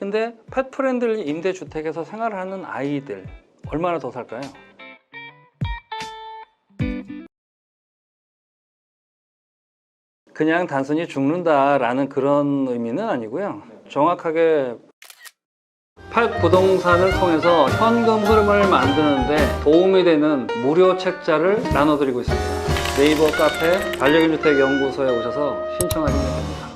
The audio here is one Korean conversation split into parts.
근데 펫 프렌들리 임대주택에서 생활하는 아이들 얼마나 더 살까요? 그냥 단순히 죽는다라는 그런 의미는 아니고요. 정확하게 펫 부동산을 통해서 현금 흐름을 만드는데 도움이 되는 무료 책자를 나눠드리고 있습니다. 네이버 카페 반려견주택연구소에 오셔서 신청하시면 됩니다.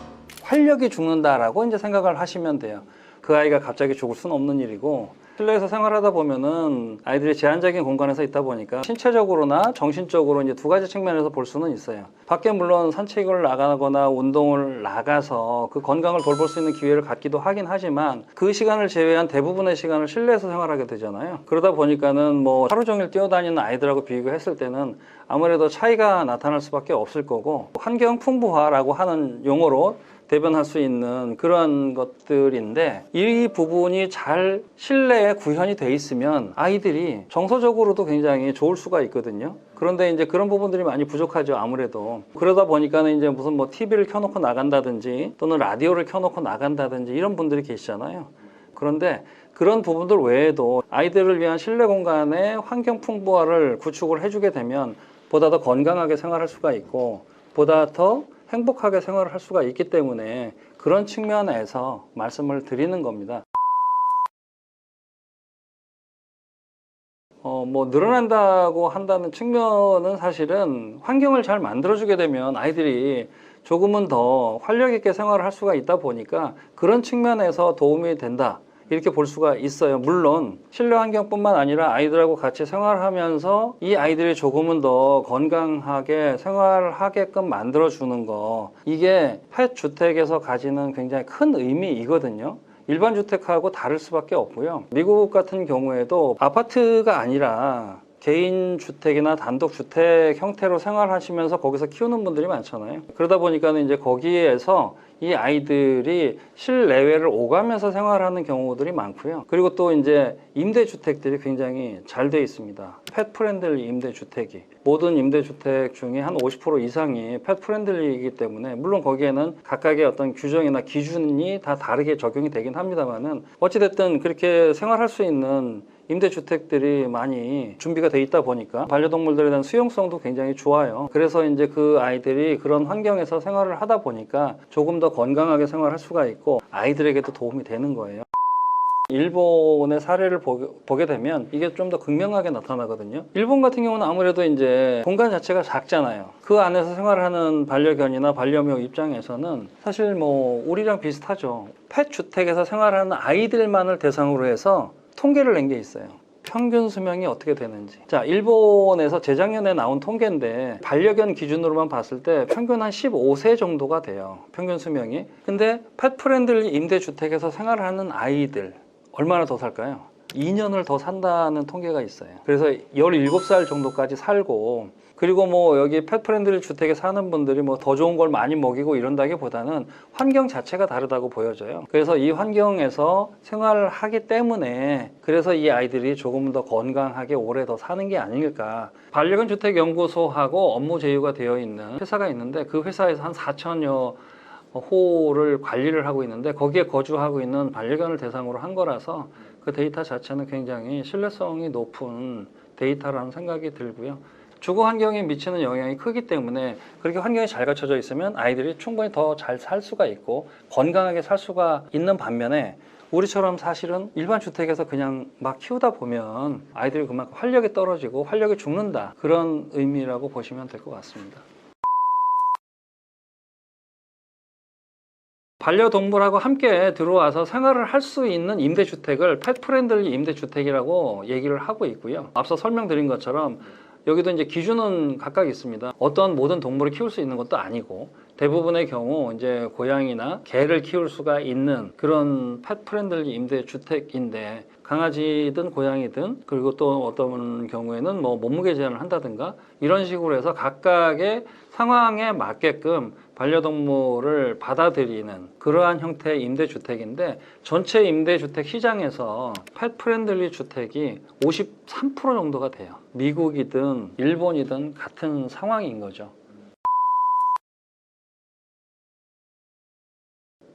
활력이 죽는다라고 이제 생각을 하시면 돼요. 그 아이가 갑자기 죽을 수는 없는 일이고, 실내에서 생활하다 보면은 아이들이 제한적인 공간에서 있다 보니까 신체적으로나 정신적으로 이제 두 가지 측면에서 볼 수는 있어요. 밖에 물론 산책을 나가거나 운동을 나가서 그 건강을 돌볼 수 있는 기회를 갖기도 하긴 하지만 그 시간을 제외한 대부분의 시간을 실내에서 생활하게 되잖아요. 그러다 보니까는 뭐 하루 종일 뛰어다니는 아이들하고 비교했을 때는 아무래도 차이가 나타날 수밖에 없을 거고, 환경 풍부화라고 하는 용어로 대변할 수 있는 그런 것들인데, 이 부분이 잘 실내에 구현이 돼 있으면 아이들이 정서적으로도 굉장히 좋을 수가 있거든요. 그런데 이제 그런 부분들이 많이 부족하죠, 아무래도. 그러다 보니까는 이제 무슨 뭐 TV를 켜놓고 나간다든지 또는 라디오를 켜놓고 나간다든지 이런 분들이 계시잖아요. 그런데 그런 부분들 외에도 아이들을 위한 실내 공간의 환경 풍부화를 구축을 해주게 되면 보다 더 건강하게 생활할 수가 있고 보다 더 행복하게 생활을 할 수가 있기 때문에 그런 측면에서 말씀을 드리는 겁니다. 뭐 늘어난다고 한다는 측면은 사실은 환경을 잘 만들어주게 되면 아이들이 조금은 더 활력 있게 생활을 할 수가 있다 보니까 그런 측면에서 도움이 된다, 이렇게 볼 수가 있어요. 물론 실내 환경뿐만 아니라 아이들하고 같이 생활하면서 이 아이들이 조금은 더 건강하게 생활하게끔 만들어주는 거, 이게 펫 주택에서 가지는 굉장히 큰 의미이거든요. 일반 주택하고 다를 수밖에 없고요. 미국 같은 경우에도 아파트가 아니라 개인 주택이나 단독 주택 형태로 생활하시면서 거기서 키우는 분들이 많잖아요. 그러다 보니까는 이제 거기에서 이 아이들이 실내외를 오가면서 생활하는 경우들이 많고요. 그리고 또 이제 임대주택들이 굉장히 잘 되어 있습니다. 펫 프렌들리 임대주택이, 모든 임대주택 중에 한 50% 이상이 펫 프렌들리이기 때문에, 물론 거기에는 각각의 어떤 규정이나 기준이 다 다르게 적용이 되긴 합니다만은, 어찌됐든 그렇게 생활할 수 있는 임대주택들이 많이 준비가 돼 있다 보니까 반려동물들에 대한 수용성도 굉장히 좋아요. 그래서 이제 그 아이들이 그런 환경에서 생활을 하다 보니까 조금 더 건강하게 생활할 수가 있고 아이들에게도 도움이 되는 거예요. 일본의 사례를 보게 되면 이게 좀 더 극명하게 나타나거든요. 일본 같은 경우는 아무래도 이제 공간 자체가 작잖아요. 그 안에서 생활하는 반려견이나 반려묘 입장에서는 사실 뭐 우리랑 비슷하죠. 펫 주택에서 생활하는 아이들만을 대상으로 해서 통계를 낸 게 있어요. 평균 수명이 어떻게 되는지. 자, 일본에서 재작년에 나온 통계인데 반려견 기준으로만 봤을 때 평균 한 15세 정도가 돼요, 평균 수명이. 근데 펫 프렌들리 임대주택에서 생활하는 아이들 얼마나 더 살까요? 2년을 더 산다는 통계가 있어요. 그래서 17살 정도까지 살고, 그리고 뭐 여기 펫 프렌들리 주택에 사는 분들이 뭐 더 좋은 걸 많이 먹이고 이런다기보다는 환경 자체가 다르다고 보여져요. 그래서 이 환경에서 생활을 하기 때문에 그래서 이 아이들이 조금 더 건강하게 오래 더 사는 게 아닐까. 반려견 주택 연구소하고 업무 제휴가 되어 있는 회사가 있는데 그 회사에서 한 4천여 호를 관리를 하고 있는데 거기에 거주하고 있는 반려견을 대상으로 한 거라서 그 데이터 자체는 굉장히 신뢰성이 높은 데이터라는 생각이 들고요. 주거 환경에 미치는 영향이 크기 때문에 그렇게 환경이 잘 갖춰져 있으면 아이들이 충분히 더 잘 살 수가 있고 건강하게 살 수가 있는 반면에, 우리처럼 사실은 일반 주택에서 그냥 막 키우다 보면 아이들이 그만큼 활력이 떨어지고 활력이 죽는다, 그런 의미라고 보시면 될 것 같습니다. 반려동물하고 함께 들어와서 생활을 할 수 있는 임대주택을 펫 프렌들리 임대주택이라고 얘기를 하고 있고요. 앞서 설명드린 것처럼 여기도 이제 기준은 각각 있습니다. 어떤 모든 동물을 키울 수 있는 것도 아니고 대부분의 경우 이제 고양이나 개를 키울 수가 있는 그런 펫 프렌들리 임대주택인데, 강아지든 고양이든, 그리고 또 어떤 경우에는 뭐 몸무게 제한을 한다든가 이런 식으로 해서 각각의 상황에 맞게끔 반려동물을 받아들이는 그러한 형태의 임대주택인데, 전체 임대주택 시장에서 펫 프렌들리 주택이 53% 정도가 돼요. 미국이든 일본이든 같은 상황인 거죠.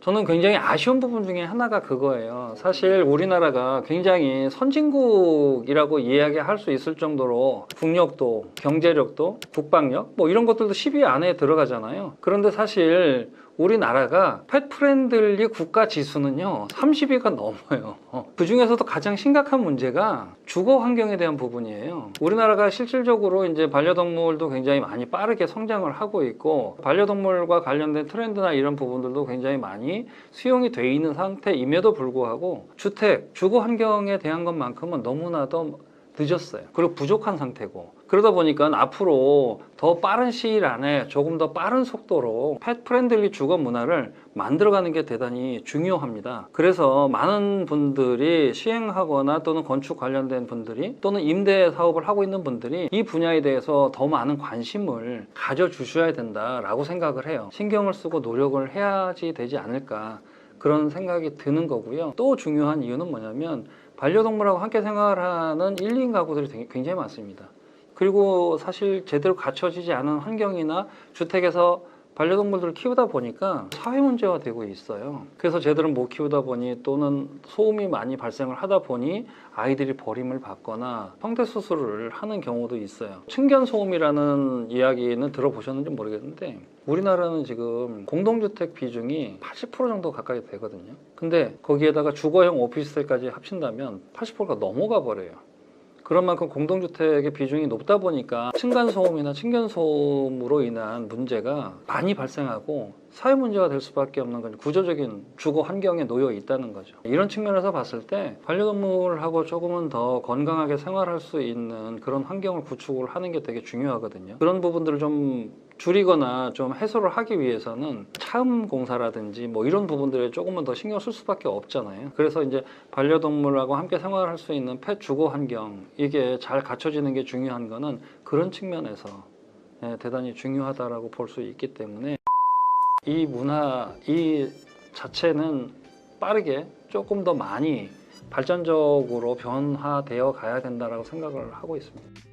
저는 굉장히 아쉬운 부분 중에 하나가 그거예요. 사실 우리나라가 굉장히 선진국이라고 이야기할 수 있을 정도로 국력도, 경제력도, 국방력 뭐 이런 것들도 10위 안에 들어가잖아요. 그런데 사실 우리나라가 펫 프렌들리 국가 지수는요 30위가 넘어요. 그 중에서도 가장 심각한 문제가 주거 환경에 대한 부분이에요. 우리나라가 실질적으로 이제 반려동물도 굉장히 많이 빠르게 성장을 하고 있고 반려동물과 관련된 트렌드나 이런 부분들도 굉장히 많이 수용이 돼 있는 상태임에도 불구하고 주택, 주거 환경에 대한 것만큼은 너무나도 늦었어요. 그리고 부족한 상태고 그러다 보니까 앞으로 더 빠른 시일 안에 조금 더 빠른 속도로 펫 프렌들리 주거 문화를 만들어가는 게 대단히 중요합니다. 그래서 많은 분들이 시행하거나 또는 건축 관련된 분들이 또는 임대 사업을 하고 있는 분들이 이 분야에 대해서 더 많은 관심을 가져주셔야 된다라고 생각을 해요. 신경을 쓰고 노력을 해야지 되지 않을까 그런 생각이 드는 거고요. 또 중요한 이유는 뭐냐면 반려동물하고 함께 생활하는 1, 2인 가구들이 굉장히 많습니다. 그리고 사실 제대로 갖춰지지 않은 환경이나 주택에서 반려동물들을 키우다 보니까 사회 문제가 되고 있어요. 그래서 제대로 못 키우다 보니 또는 소음이 많이 발생을 하다 보니 아이들이 버림을 받거나 성대 수술을 하는 경우도 있어요. 층간소음이라는 이야기는 들어보셨는지 모르겠는데 우리나라는 지금 공동주택 비중이 80% 정도 가까이 되거든요. 근데 거기에다가 주거형 오피스텔까지 합친다면 80%가 넘어가 버려요. 그런 만큼 공동주택의 비중이 높다 보니까 층간소음이나 층간소음으로 인한 문제가 많이 발생하고 사회 문제가 될 수밖에 없는 건 구조적인 주거 환경에 놓여 있다는 거죠. 이런 측면에서 봤을 때 반려동물하고 조금은 더 건강하게 생활할 수 있는 그런 환경을 구축을 하는 게 되게 중요하거든요. 그런 부분들을 좀 줄이거나 좀 해소를 하기 위해서는 차음 공사라든지 뭐 이런 부분들에 조금은 더 신경 쓸 수밖에 없잖아요. 그래서 이제 반려동물하고 함께 생활할 수 있는 펫 주거 환경 이게 잘 갖춰지는 게 중요한 거는 그런 측면에서 대단히 중요하다라고 볼 수 있기 때문에 이 문화 이 자체는 빠르게 조금 더 많이 발전적으로 변화되어 가야 된다라고 생각을 하고 있습니다.